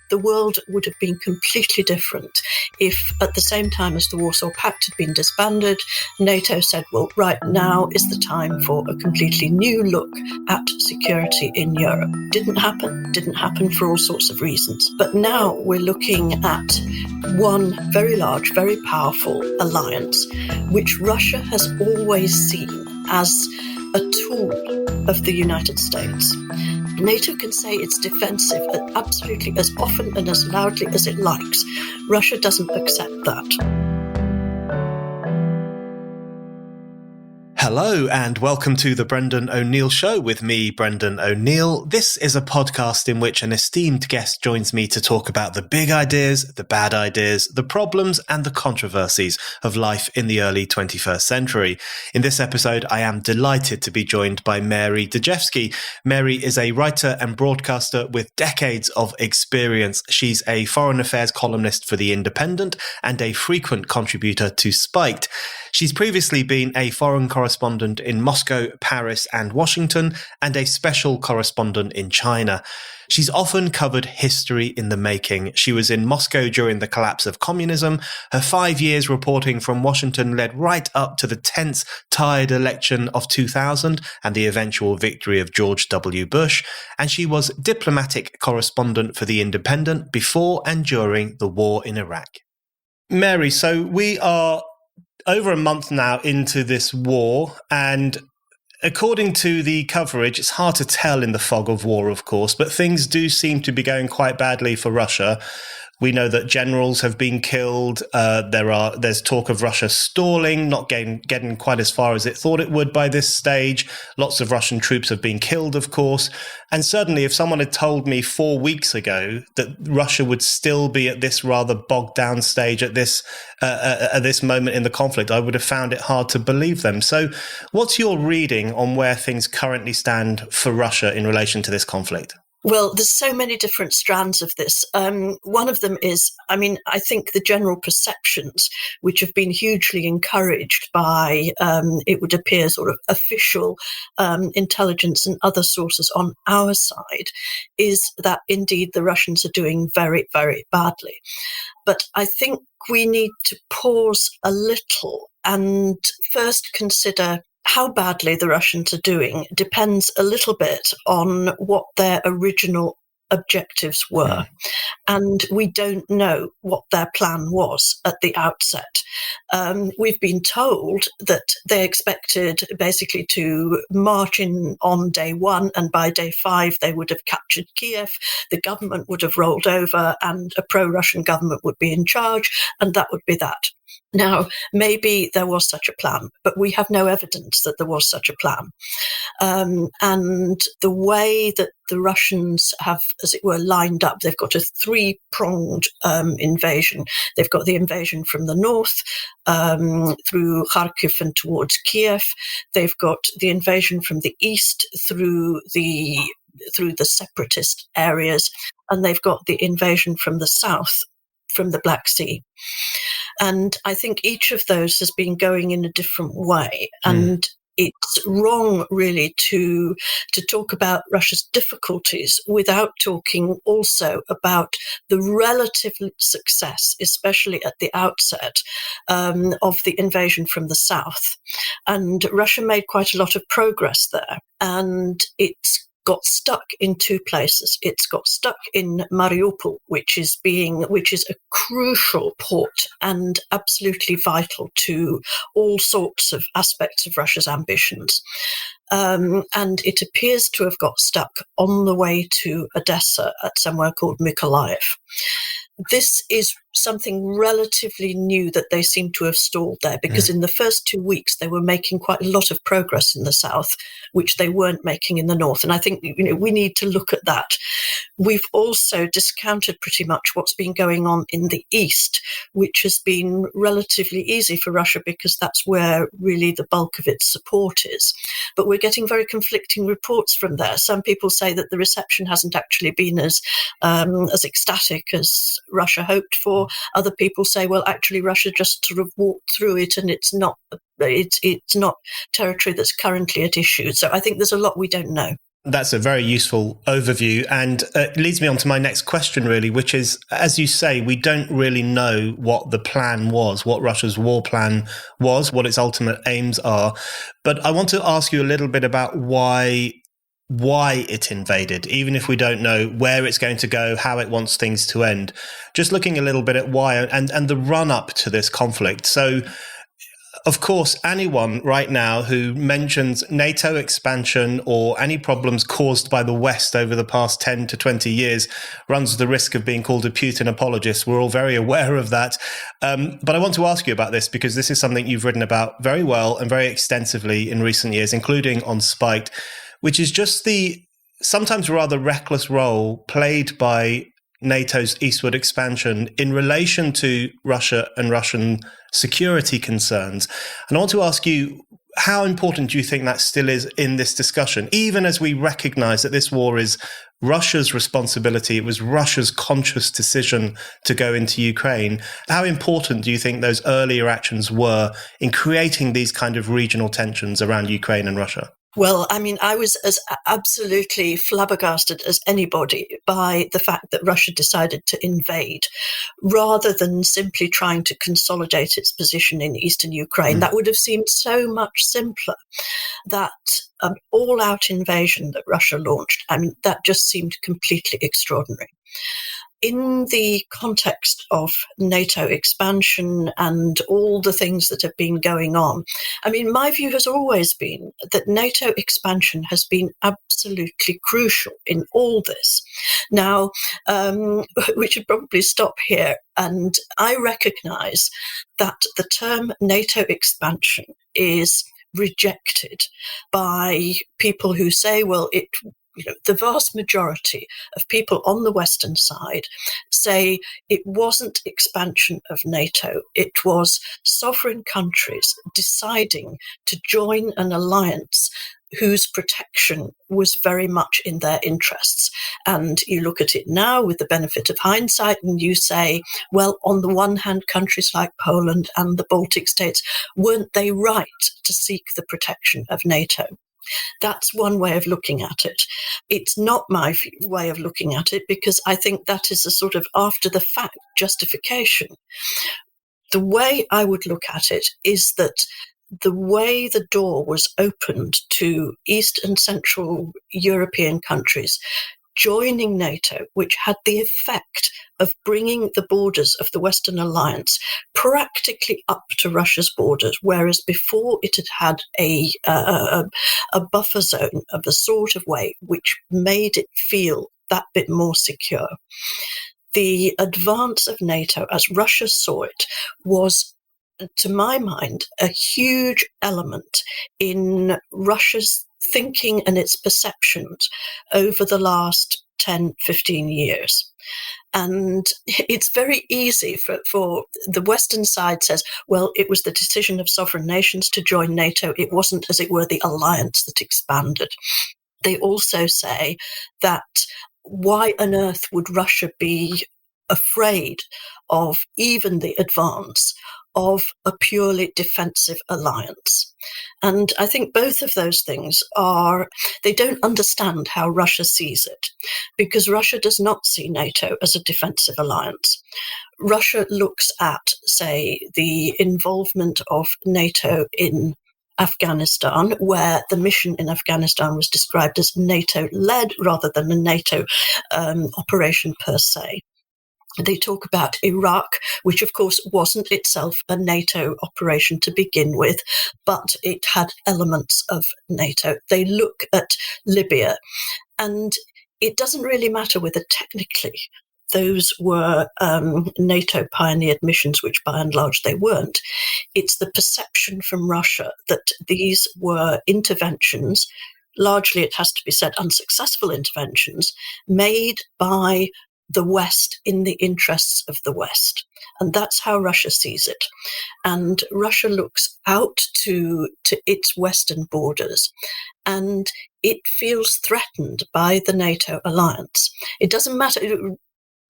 the world would have been completely different if, at the same time as the Warsaw Pact had been disbanded, NATO said, well, right now is the time for a completely new look at security in Europe. Didn't happen for all sorts of reasons. But now we're looking at one very large, very powerful alliance, which Russia has always seen as a tool of the United States. NATO can say it's defensive absolutely as often and as loudly as it likes. Russia doesn't accept that. Hello and welcome to the Brendan O'Neill Show with me, Brendan O'Neill. This is a podcast in which an esteemed guest joins me to talk about the big ideas, the bad ideas, the problems and the controversies of life in the early 21st century. In this episode, I am delighted to be joined by Mary Dejevsky. Mary is a writer and broadcaster with decades of experience. She's a foreign affairs columnist for The Independent and a frequent contributor to Spiked. She's previously been a foreign correspondent in Moscow, Paris and Washington, and a special correspondent in China. She's often covered history in the making. She was in Moscow during the collapse of communism. Her 5 years reporting from Washington led right up to the tense, tired election of 2000 and the eventual victory of George W. Bush. And she was diplomatic correspondent for The Independent before and during the war in Iraq. Mary, so we are over a month now into this war, and according to the coverage, it's hard to tell in the fog of war, of course, but things do seem to be going quite badly for Russia. We know that generals have been killed. There's talk of Russia stalling, not getting quite as far as it thought it would by this stage. Lots of Russian troops have been killed, of course. And certainly if someone had told me 4 weeks ago that Russia would still be at this rather bogged down stage at this moment in the conflict, I would have found it hard to believe them. So what's your reading on where things currently stand for Russia in relation to this conflict? Well, there's so many different strands of this. One of them is, I think the general perceptions, which have been hugely encouraged by, it would appear, sort of official intelligence and other sources on our side, is that indeed the Russians are doing very, very badly. But I think we need to pause a little and first consider how badly the Russians are doing depends a little bit on what their original objectives were. And we don't know what their plan was at the outset. We've been told that they expected basically to march in on day one, and by day 5 they would have captured Kiev, the government would have rolled over, and a pro-Russian government would be in charge, and that would be that. Now, maybe there was such a plan, but we have no evidence that there was such a plan. And the way that the Russians have, as it were, lined up, they've got a 3-pronged invasion. They've got the invasion from the north, through Kharkiv and towards Kiev. They've got the invasion from the east through the separatist areas, and they've got the invasion from the south, from the Black Sea. And I think each of those has been going in a different way. And it's wrong, really, to talk about Russia's difficulties without talking also about the relative success, especially at the outset, of the invasion from the south. And Russia made quite a lot of progress there. And it's got stuck in 2 places. It's got stuck in Mariupol, which is a crucial port and absolutely vital to all sorts of aspects of Russia's ambitions. And it appears to have got stuck on the way to Odessa at somewhere called Mykolaiv. This is something relatively new that they seem to have stalled there, because in the first 2 weeks they were making quite a lot of progress in the south, which they weren't making in the north. And I think we need to look at that. We've also discounted pretty much what's been going on in the east, which has been relatively easy for Russia because that's where really the bulk of its support is. But we're getting very conflicting reports from there. Some people say that the reception hasn't actually been as ecstatic as Russia hoped for. Other people say, well, actually, Russia just sort of walked through it, and it's not territory that's currently at issue. So I think there's a lot we don't know. That's a very useful overview, and it leads me on to my next question, really, which is, as you say, we don't really know what the plan was, what Russia's war plan was, what its ultimate aims are. But I want to ask you a little bit about why it invaded, even if we don't know where it's going to go, how it wants things to end. Just looking a little bit at why and the run up to this conflict. So, of course, anyone right now who mentions NATO expansion or any problems caused by the West over the past 10 to 20 years runs the risk of being called a Putin apologist. We're all very aware of that. But I want to ask you about this because this is something you've written about very well and very extensively in recent years, including on Spiked, which is just the sometimes rather reckless role played by NATO's eastward expansion in relation to Russia and Russian security concerns. And I want to ask you, how important do you think that still is in this discussion, even as we recognize that this war is Russia's responsibility? It was Russia's conscious decision to go into Ukraine. How important do you think those earlier actions were in creating these kind of regional tensions around Ukraine and Russia? Well, I mean, I was as absolutely flabbergasted as anybody by the fact that Russia decided to invade rather than simply trying to consolidate its position in eastern Ukraine. That would have seemed so much simpler. That all-out invasion that Russia launched, I mean, that just seemed completely extraordinary. In the context of NATO expansion and all the things that have been going on, I mean, my view has always been that NATO expansion has been absolutely crucial in all this. Now, we should probably stop here, and I recognise that the term NATO expansion is rejected by people who say, well, the vast majority of people on the Western side say it wasn't expansion of NATO, it was sovereign countries deciding to join an alliance whose protection was very much in their interests. And you look at it now with the benefit of hindsight and you say, well, on the one hand, countries like Poland and the Baltic states, weren't they right to seek the protection of NATO? That's one way of looking at it. It's not my way of looking at it because I think that is a sort of after-the-fact justification. The way I would look at it is that the way the door was opened to East and Central European countries joining NATO, which had the effect of bringing the borders of the Western Alliance practically up to Russia's borders, whereas before it had a buffer zone of a sort of way which made it feel that bit more secure. The advance of NATO, as Russia saw it, was, to my mind, a huge element in Russia's thinking and its perceptions over the last 10, 15 years. And it's very easy for the Western side says, well, it was the decision of sovereign nations to join NATO. It wasn't, as it were, the alliance that expanded. They also say that why on earth would Russia be afraid of even the advance of a purely defensive alliance? And I think both of those things they don't understand how Russia sees it, because Russia does not see NATO as a defensive alliance. Russia looks at, say, the involvement of NATO in Afghanistan, where the mission in Afghanistan was described as NATO-led rather than a NATO operation per se. They talk about Iraq, which of course wasn't itself a NATO operation to begin with, but it had elements of NATO. They look at Libya, and it doesn't really matter whether technically those were NATO pioneered missions, which by and large they weren't. It's the perception from Russia that these were interventions, largely it has to be said unsuccessful interventions, made by the West in the interests of the West. And that's how Russia sees it. And Russia looks out to its Western borders, and it feels threatened by the NATO alliance. It doesn't matter.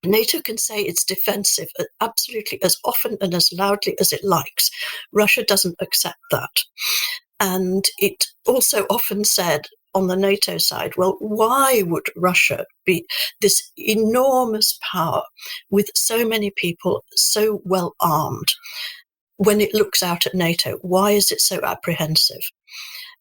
NATO can say it's defensive absolutely as often and as loudly as it likes. Russia doesn't accept that. And it also often said, on the NATO side, well, why would Russia be this enormous power with so many people so well armed? When it looks out at NATO, why is it so apprehensive?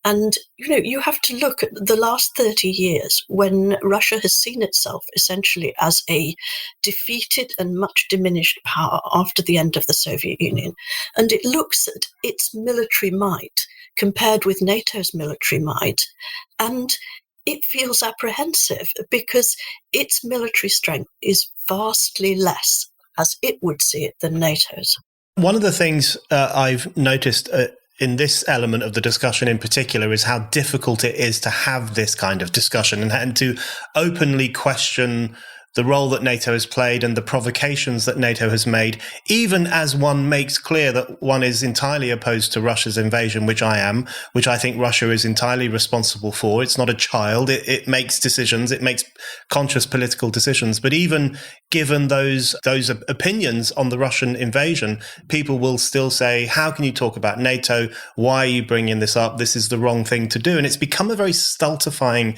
And, you have to look at the last 30 years when Russia has seen itself essentially as a defeated and much diminished power after the end of the Soviet Union. And it looks at its military might compared with NATO's military might. And it feels apprehensive because its military strength is vastly less, as it would see it, than NATO's. One of the things I've noticed in this element of the discussion in particular is how difficult it is to have this kind of discussion and to openly question the role that NATO has played and the provocations that NATO has made, even as one makes clear that one is entirely opposed to Russia's invasion, which I am, which I think Russia is entirely responsible for. It's not a child. It makes decisions. It makes conscious political decisions. But even given those opinions on the Russian invasion, people will still say, how can you talk about NATO? Why are you bringing this up? This is the wrong thing to do. And it's become a very stultifying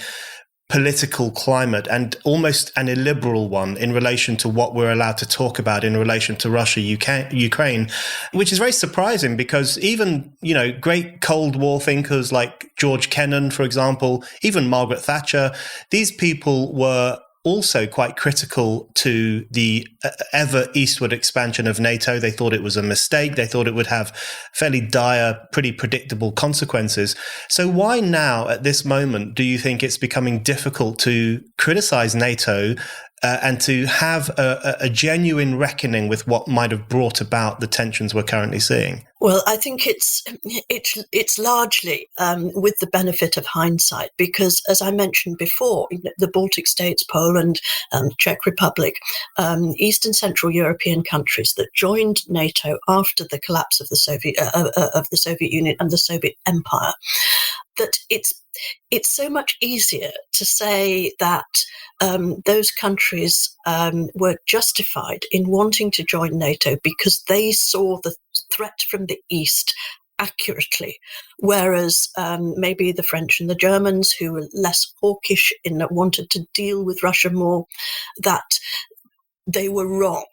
political climate and almost an illiberal one in relation to what we're allowed to talk about in relation to Russia, Ukraine, which is very surprising because even, great Cold War thinkers like George Kennan, for example, even Margaret Thatcher, these people were also quite critical to the ever eastward expansion of NATO. They thought it was a mistake. They thought it would have fairly dire, pretty predictable consequences. So why now, at this moment, do you think it's becoming difficult to criticize NATO and to have a genuine reckoning with what might have brought about the tensions we're currently seeing? Well, I think it's largely with the benefit of hindsight, because as I mentioned before, the Baltic states, Poland, Czech Republic, Eastern Central European countries that joined NATO after the collapse of the Soviet Union and the Soviet Empire, that it's so much easier to say that those countries were justified in wanting to join NATO because they saw the threat from the East accurately, whereas maybe the French and the Germans, who were less hawkish in that wanted to deal with Russia more, that they were wrong.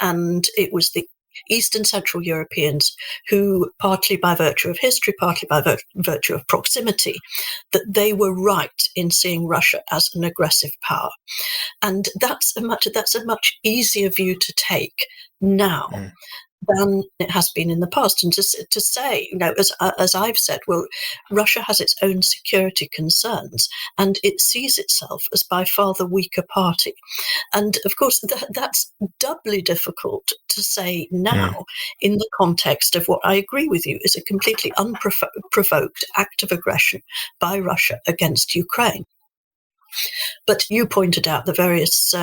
And it was the Eastern Central Europeans who, partly by virtue of history, partly by virtue of proximity, that they were right in seeing Russia as an aggressive power. And that's a much easier view to take now than it has been in the past. And to say, as I've said, well, Russia has its own security concerns and it sees itself as by far the weaker party. And of course, that's doubly difficult to say now in the context of what I agree with you is a completely unprovoked act of aggression by Russia against Ukraine. But you pointed out the various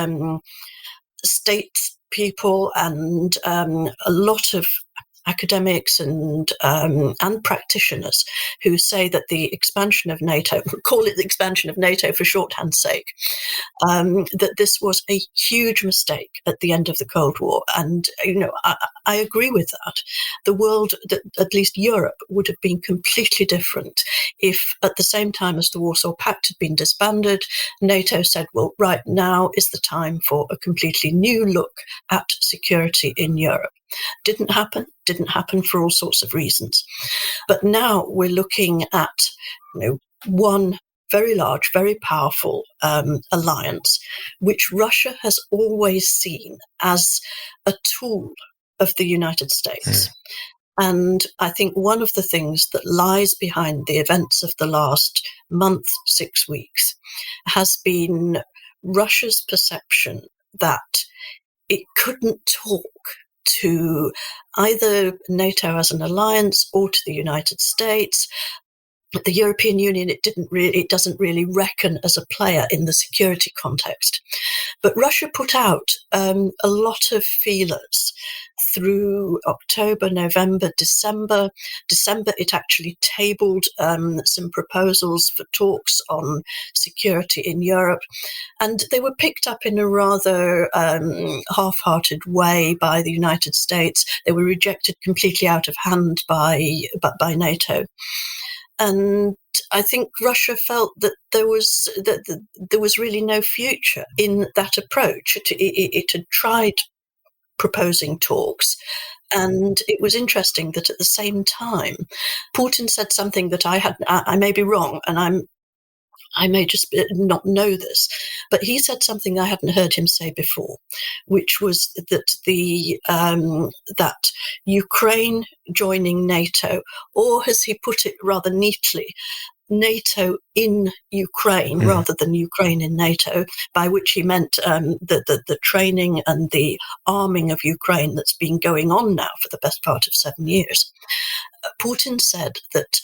states, people, and a lot of academics and practitioners who say that the expansion of NATO, call it the expansion of NATO for shorthand's sake, that this was a huge mistake at the end of the Cold War. And, I agree with that. The world, at least Europe, would have been completely different if at the same time as the Warsaw Pact had been disbanded, NATO said, well, right now is the time for a completely new look at security in Europe. Didn't happen for all sorts of reasons. But now we're looking at, one very large, very powerful alliance, which Russia has always seen as a tool of the United States. And I think one of the things that lies behind the events of the last month, 6 weeks, has been Russia's perception that it couldn't talk to either NATO as an alliance or to the United States. The European Union, it doesn't really reckon as a player in the security context. But Russia put out a lot of feelers through October, November, December. December, it actually tabled some proposals for talks on security in Europe. And they were picked up in a rather half-hearted way by the United States. They were rejected completely out of hand by NATO. And I think Russia felt that there was really no future in that approach. It had tried proposing talks. And it was interesting that at the same time, Putin said something that I may be wrong, and I may just not know this, but he said something I hadn't heard him say before, which was that that Ukraine joining NATO, or as he put it rather neatly, NATO in Ukraine rather than Ukraine in NATO, by which he meant the training and the arming of Ukraine that's been going on now for the best part of 7 years. Putin said that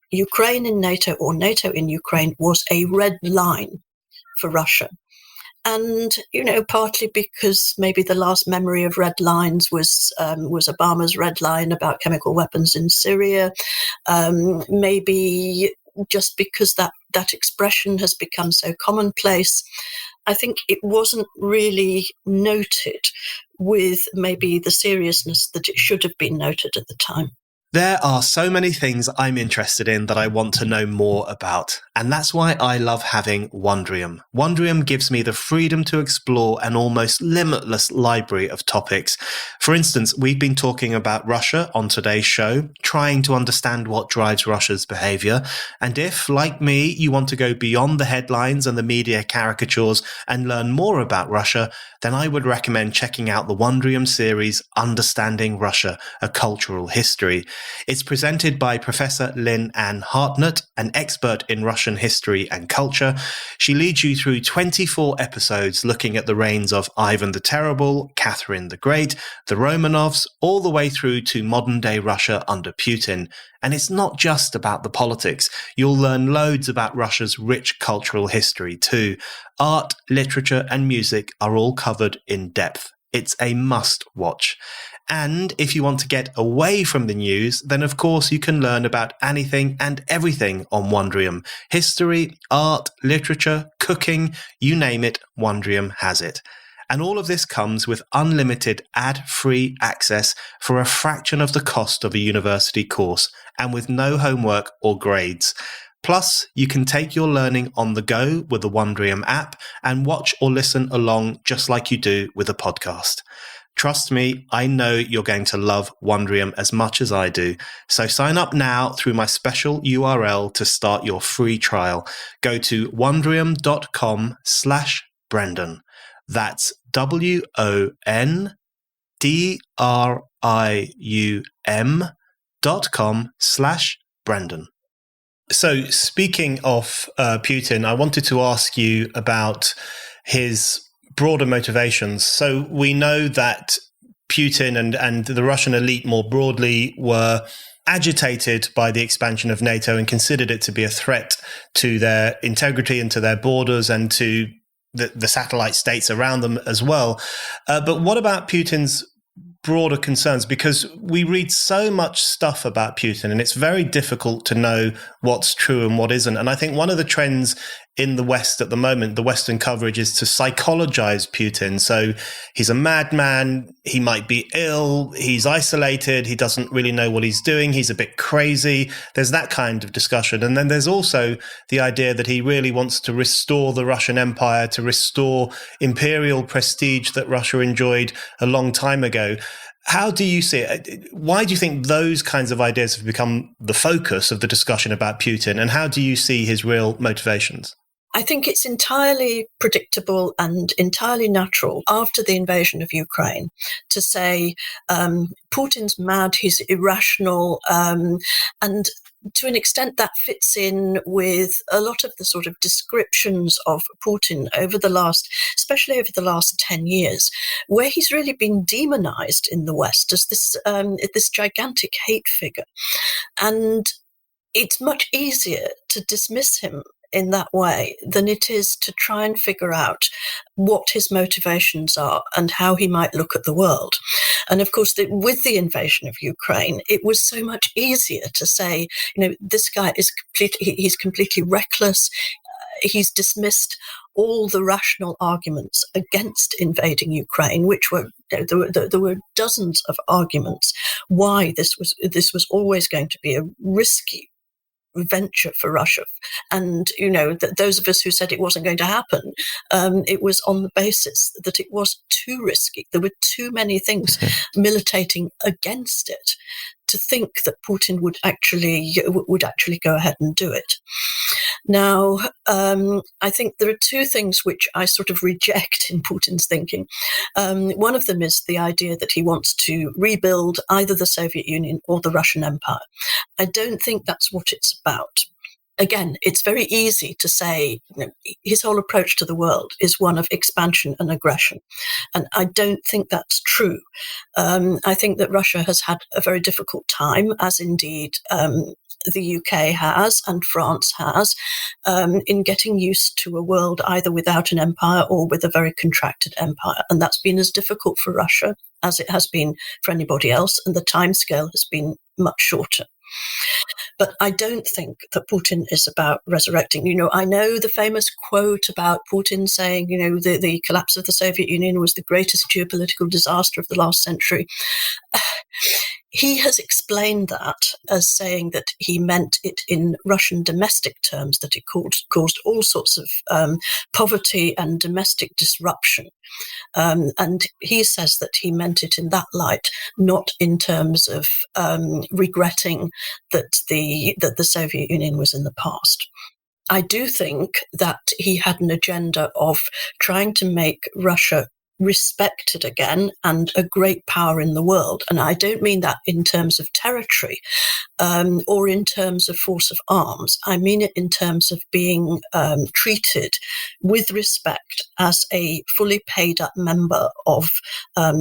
Ukraine in NATO or NATO in Ukraine was a red line for Russia. And, partly because maybe the last memory of red lines was Obama's red line about chemical weapons in Syria, maybe just because that expression has become so commonplace. I think it wasn't really noted with maybe the seriousness that it should have been noted at the time. There are so many things I'm interested in that I want to know more about, and that's why I love having Wondrium. Wondrium gives me the freedom to explore an almost limitless library of topics. For instance, we've been talking about Russia on today's show, trying to understand what drives Russia's behavior, and if, like me, you want to go beyond the headlines and the media caricatures and learn more about Russia, then I would recommend checking out the Wondrium series, Understanding Russia, A Cultural History. It's presented by Professor Lynn Ann Hartnett, an expert in Russian history and culture. She leads you through 24 episodes looking at the reigns of Ivan the Terrible, Catherine the Great, the Romanovs, all the way through to modern-day Russia under Putin. And it's not just about the politics. You'll learn loads about Russia's rich cultural history too. Art, literature, and music are all covered in depth. It's a must-watch. And if you want to get away from the news, then of course you can learn about anything and everything on Wondrium. History, art, literature, cooking, you name it, Wondrium has it. And all of this comes with unlimited ad-free access for a fraction of the cost of a university course and with no homework or grades. Plus, you can take your learning on the go with the Wondrium app and watch or listen along just like you do with a podcast. Trust me, I know you're going to love Wondrium as much as I do. So sign up now through my special URL to start your free trial. Go to wondrium.com/Brendan. That's wondrium.com/Brendan. So speaking of Putin, I wanted to ask you about his broader motivations. So we know that Putin and the Russian elite more broadly were agitated by the expansion of NATO and considered it to be a threat to their integrity and to their borders and to the satellite states around them as well. But what about Putin's broader concerns? Because we read so much stuff about Putin and it's very difficult to know what's true and what isn't. And I think one of the trends in the West at the moment, the Western coverage, is to psychologize Putin. So he's a madman, he might be ill, he's isolated, he doesn't really know what he's doing, he's a bit crazy. There's that kind of discussion. And then there's also the idea that he really wants to restore the Russian Empire, to restore imperial prestige that Russia enjoyed a long time ago. How do you see it? Why do you think those kinds of ideas have become the focus of the discussion about Putin? And how do you see his real motivations? I think it's entirely predictable and entirely natural after the invasion of Ukraine to say Putin's mad, he's irrational, and to an extent that fits in with a lot of the sort of descriptions of Putin especially over the last 10 years, where he's really been demonized in the West as this gigantic hate figure. And it's much easier to dismiss him in that way than it is to try and figure out what his motivations are and how he might look at the world. And of course, with the invasion of Ukraine, it was so much easier to say, this guy he's completely reckless. He's dismissed all the rational arguments against invading Ukraine, which were there were dozens of arguments why this was always going to be a risky venture for Russia. And, those of us who said it wasn't going to happen, it was on the basis that it was too risky. There were too many things militating against it to think that Putin would actually go ahead and do it. Now, I think there are two things which I sort of reject in Putin's thinking. One of them is the idea that he wants to rebuild either the Soviet Union or the Russian Empire. I don't think that's what it's about. Again, it's very easy to say his whole approach to the world is one of expansion and aggression. And I don't think that's true. I think that Russia has had a very difficult time, as indeed the UK has and France has, in getting used to a world either without an empire or with a very contracted empire. And that's been as difficult for Russia as it has been for anybody else. And the timescale has been much shorter. But I don't think that Putin is about resurrecting. I know the famous quote about Putin saying, the collapse of the Soviet Union was the greatest geopolitical disaster of the last century. He has explained that as saying that he meant it in Russian domestic terms, that it caused all sorts of poverty and domestic disruption. And he says that he meant it in that light, not in terms of regretting that the Soviet Union was in the past. I do think that he had an agenda of trying to make Russia respected again and a great power in the world. And I don't mean that in terms of territory or in terms of force of arms. I mean it in terms of being treated with respect as a fully paid up member of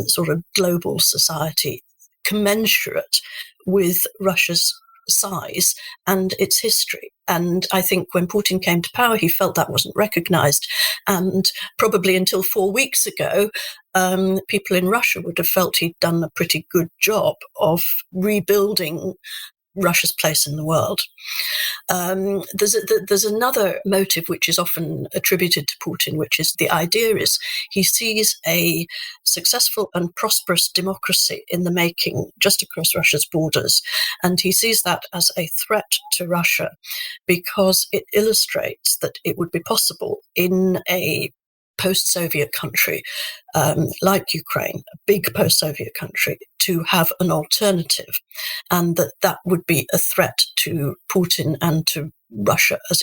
sort of global society, commensurate with Russia's size and its history. And I think when Putin came to power, he felt that wasn't recognized. And probably until 4 weeks ago, people in Russia would have felt he'd done a pretty good job of rebuilding Russia's place in the world. There's another motive which is often attributed to Putin, which is the idea is he sees a successful and prosperous democracy in the making just across Russia's borders. And he sees that as a threat to Russia because it illustrates that it would be possible in a post-Soviet country like Ukraine, a big post-Soviet country, to have an alternative, and that would be a threat to Putin and to Russia as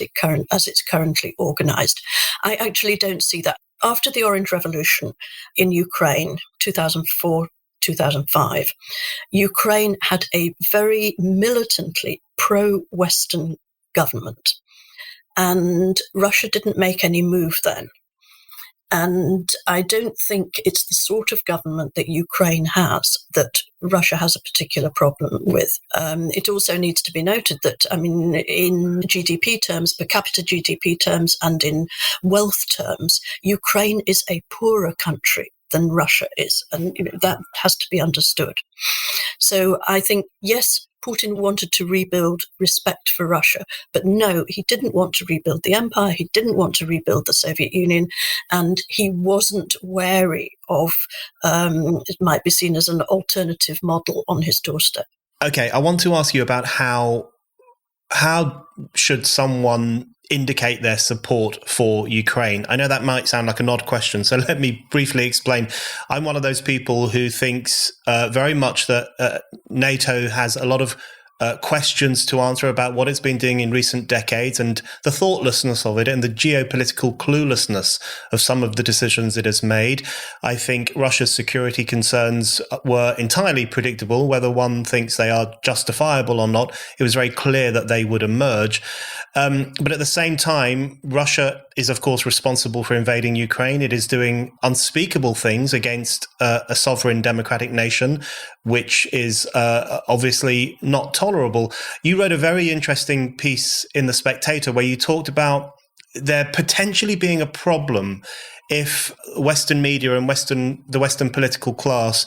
it's currently organized. I actually don't see that. After the Orange Revolution in Ukraine, 2004, 2005, Ukraine had a very militantly pro-Western government, and Russia didn't make any move then. And I don't think it's the sort of government that Ukraine has that Russia has a particular problem with. It also needs to be noted that, in GDP terms, per capita GDP terms, and in wealth terms, Ukraine is a poorer country than Russia is. And that has to be understood. So I think, yes, Putin wanted to rebuild respect for Russia, but no, he didn't want to rebuild the empire, he didn't want to rebuild the Soviet Union, and he wasn't wary of, it might be seen as an alternative model on his doorstep. Okay, I want to ask you about how should someone indicate their support for Ukraine? I know that might sound like an odd question, so let me briefly explain. I'm one of those people who thinks very much that NATO has a lot of questions to answer about what it's been doing in recent decades and the thoughtlessness of it and the geopolitical cluelessness of some of the decisions it has made. I think Russia's security concerns were entirely predictable. Whether one thinks they are justifiable or not, it was very clear that they would emerge. But at the same time, Russia is, of course, responsible for invading Ukraine. It is doing unspeakable things against a sovereign democratic nation, which is obviously not tolerable. You wrote a very interesting piece in The Spectator where you talked about there potentially being a problem if Western media and the Western political class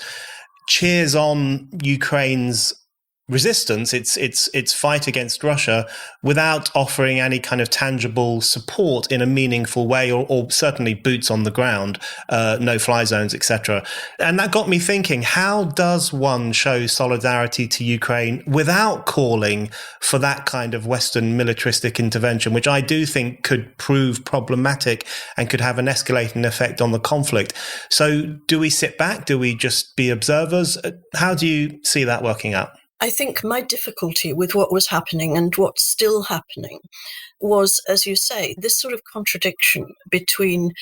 cheers on Ukraine's resistance, its fight against Russia, without offering any kind of tangible support in a meaningful way, or certainly boots on the ground, no-fly zones, etc. And that got me thinking: how does one show solidarity to Ukraine without calling for that kind of Western militaristic intervention, which I do think could prove problematic and could have an escalating effect on the conflict? So, do we sit back? Do we just be observers? How do you see that working out? I think my difficulty with what was happening and what's still happening was, as you say, this sort of contradiction between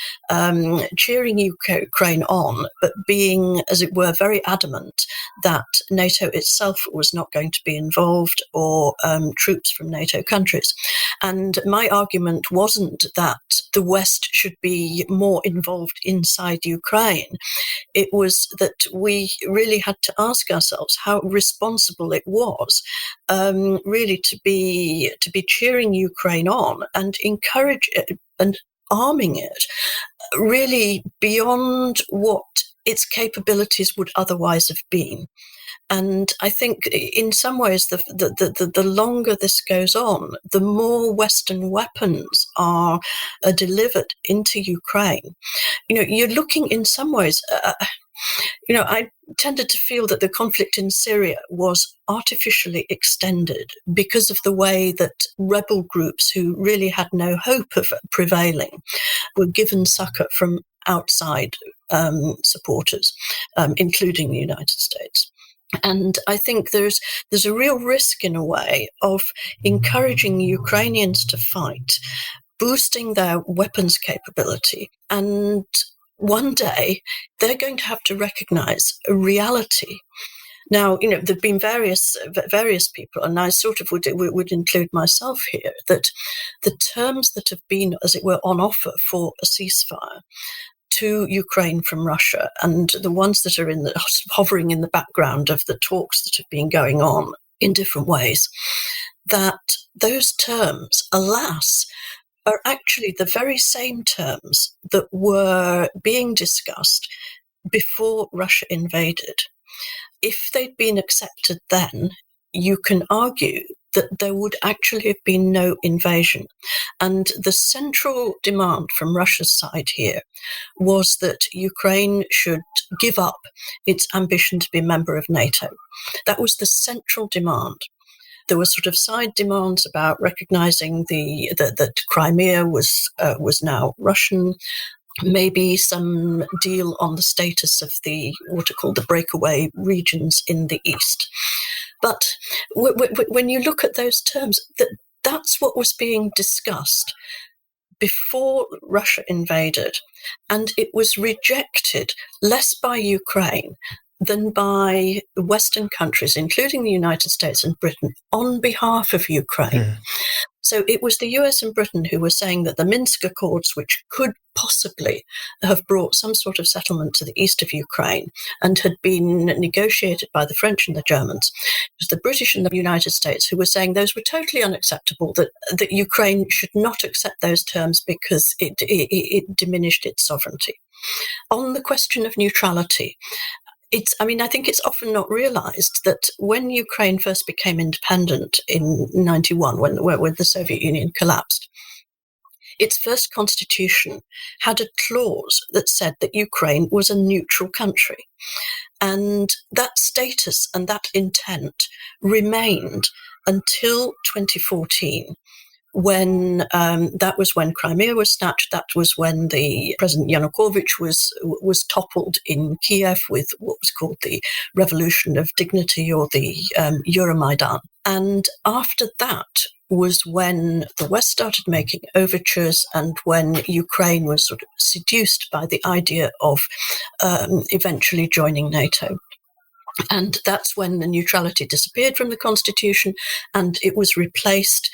cheering Ukraine on, but being, as it were, very adamant that NATO itself was not going to be involved, or troops from NATO countries. And my argument wasn't that the West should be more involved inside Ukraine. It was that we really had to ask ourselves how responsible it was, really to be cheering Ukraine on and encourage it and arming it really beyond what its capabilities would otherwise have been. And I think in some ways, the longer this goes on, the more Western weapons are delivered into Ukraine. You're looking in some ways, I tended to feel that the conflict in Syria was artificially extended because of the way that rebel groups who really had no hope of prevailing were given succor from outside supporters, including the United States. And I think there's a real risk, in a way, of encouraging Ukrainians to fight, boosting their weapons capability, and one day they're going to have to recognize a reality. Now, there've been various people, and I sort of would include myself here, that the terms that have been, as it were, on offer for a ceasefire to Ukraine from Russia, and the ones that are hovering in the background of the talks that have been going on in different ways, that those terms, alas, are actually the very same terms that were being discussed before Russia invaded. If they'd been accepted then, you can argue that there would actually have been no invasion. And the central demand from Russia's side here was that Ukraine should give up its ambition to be a member of NATO. That was the central demand. There were sort of side demands about recognizing that Crimea was now Russian, maybe some deal on the status of what are called the breakaway regions in the east. But when you look at those terms, that's what was being discussed before Russia invaded, and it was rejected less by Ukraine than by Western countries, including the United States and Britain, on behalf of Ukraine. So it was the US and Britain who were saying that the Minsk Accords, which could possibly have brought some sort of settlement to the east of Ukraine and had been negotiated by the French and the Germans, it was the British and the United States who were saying those were totally unacceptable, that Ukraine should not accept those terms because it diminished its sovereignty. On the question of neutrality, I think it's often not realized that when Ukraine first became independent in 1991, when the Soviet Union collapsed, its first constitution had a clause that said that Ukraine was a neutral country. And that status and that intent remained until 2014. When that was when Crimea was snatched, that was when the President Yanukovych was toppled in Kiev with what was called the Revolution of Dignity, or the Euromaidan. And after that was when the West started making overtures, and when Ukraine was sort of seduced by the idea of eventually joining NATO. And that's when the neutrality disappeared from the constitution, and it was replaced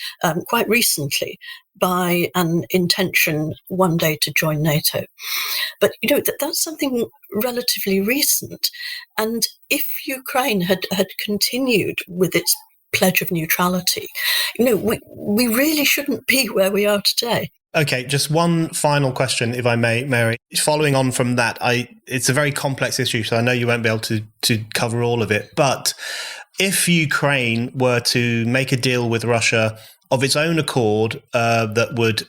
quite recently by an intention one day to join NATO. But that's something relatively recent. And if Ukraine had continued with its pledge of neutrality, we really shouldn't be where we are today. Okay, just one final question, if I may, Mary. Following on from that, it's a very complex issue, so I know you won't be able to cover all of it. But if Ukraine were to make a deal with Russia of its own accord that would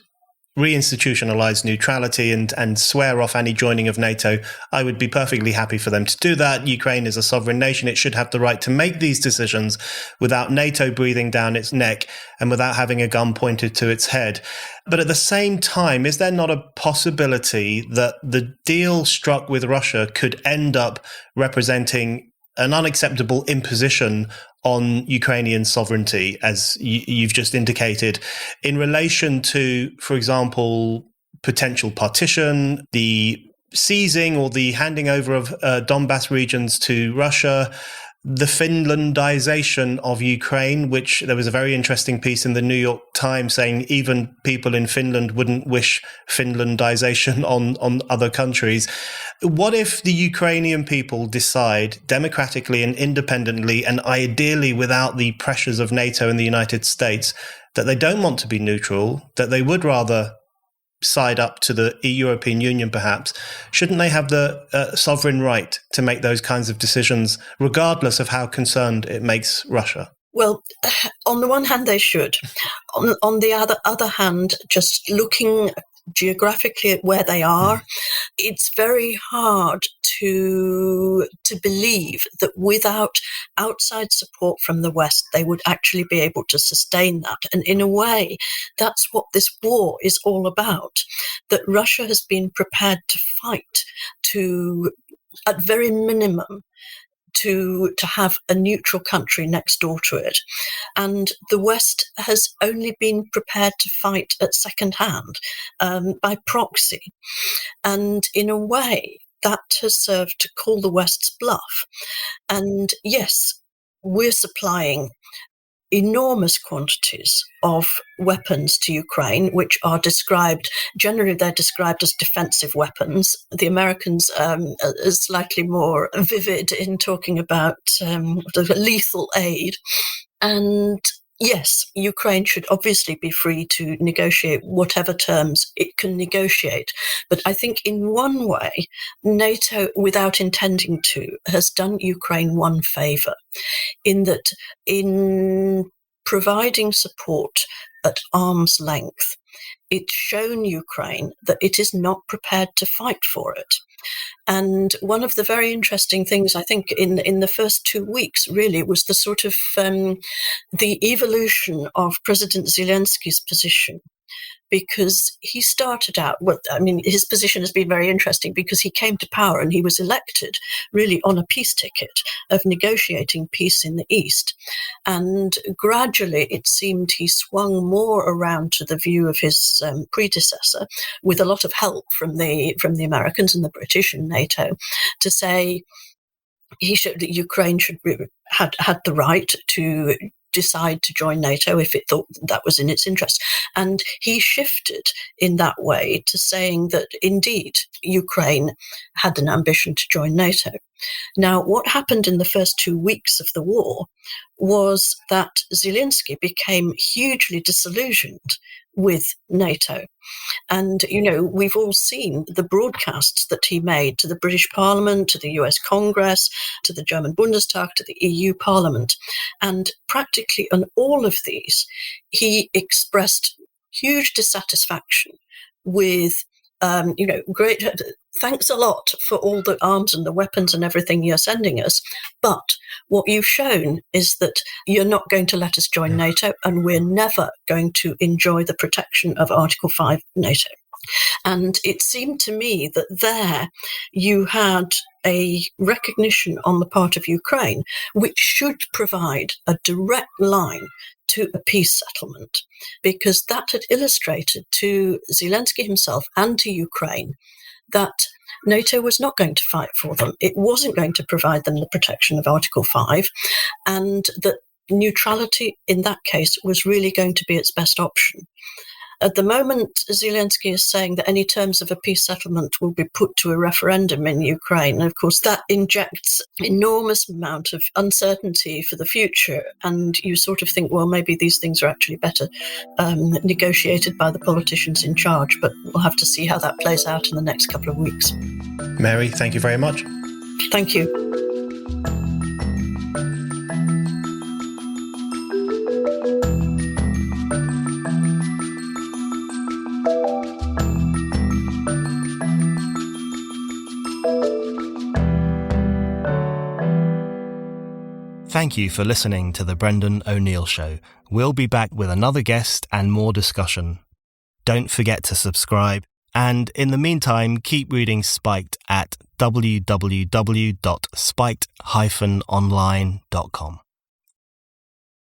reinstitutionalize neutrality and swear off any joining of NATO, I would be perfectly happy for them to do that. Ukraine is a sovereign nation. It should have the right to make these decisions without NATO breathing down its neck and without having a gun pointed to its head. But at the same time, is there not a possibility that the deal struck with Russia could end up representing an unacceptable imposition on Ukrainian sovereignty, as you've just indicated, in relation to, for example, potential partition, the seizing or the handing over of Donbass regions to Russia, the Finlandization of Ukraine, which there was a very interesting piece in the New York Times saying even people in Finland wouldn't wish Finlandization on other countries. What if the Ukrainian people decide democratically and independently, and ideally without the pressures of NATO and the United States, that they don't want to be neutral, that they would rather side up to the European Union perhaps? Shouldn't they have the sovereign right to make those kinds of decisions, regardless of how concerned it makes Russia? Well, on the one hand, they should. On the other hand, just looking geographically at where they are, it's very hard to believe that without outside support from the West, they would actually be able to sustain that. And in a way, that's what this war is all about, that Russia has been prepared to fight to, at very minimum, to have a neutral country next door to it. And the West has only been prepared to fight at second hand, by proxy. And in a way, that has served to call the West's bluff. And yes, we're supplying enormous quantities of weapons to Ukraine, which are generally they're described as defensive weapons. The Americans are slightly more vivid in talking about lethal aid. And yes, Ukraine should obviously be free to negotiate whatever terms it can negotiate. But I think in one way, NATO, without intending to, has done Ukraine one favour, in that in providing support at arm's length, it's shown Ukraine that it is not prepared to fight for it. And one of the very interesting things, I think, in the first 2 weeks, really, was the sort of the evolution of President Zelensky's position. Because he started out, his position has been very interesting because he came to power and he was elected really on a peace ticket of negotiating peace in the East. And gradually it seemed he swung more around to the view of his predecessor, with a lot of help from the Americans and the British and NATO, to say that Ukraine had the right to decide to join NATO if it thought that was in its interest. And he shifted in that way to saying that indeed Ukraine had an ambition to join NATO. Now, what happened in the first 2 weeks of the war was that Zelensky became hugely disillusioned with NATO. And, we've all seen the broadcasts that he made to the British Parliament, to the US Congress, to the German Bundestag, to the EU Parliament. And practically on all of these, he expressed huge dissatisfaction with, great, thanks a lot for all the arms and the weapons and everything you're sending us. But what you've shown is that you're not going to let us join NATO, and we're never going to enjoy the protection of Article 5 NATO. And it seemed to me that there you had a recognition on the part of Ukraine, which should provide a direct line to a peace settlement, because that had illustrated to Zelensky himself and to Ukraine that NATO was not going to fight for them. It wasn't going to provide them the protection of Article 5, and that neutrality in that case was really going to be its best option. At the moment, Zelensky is saying that any terms of a peace settlement will be put to a referendum in Ukraine. And of course, that injects enormous amount of uncertainty for the future. And you sort of think, well, maybe these things are actually better negotiated by the politicians in charge. But we'll have to see how that plays out in the next couple of weeks. Mary, thank you very much. Thank you. Thank you for listening to The Brendan O'Neill Show. We'll be back with another guest and more discussion. Don't forget to subscribe, and in the meantime, keep reading Spiked at www.spiked-online.com.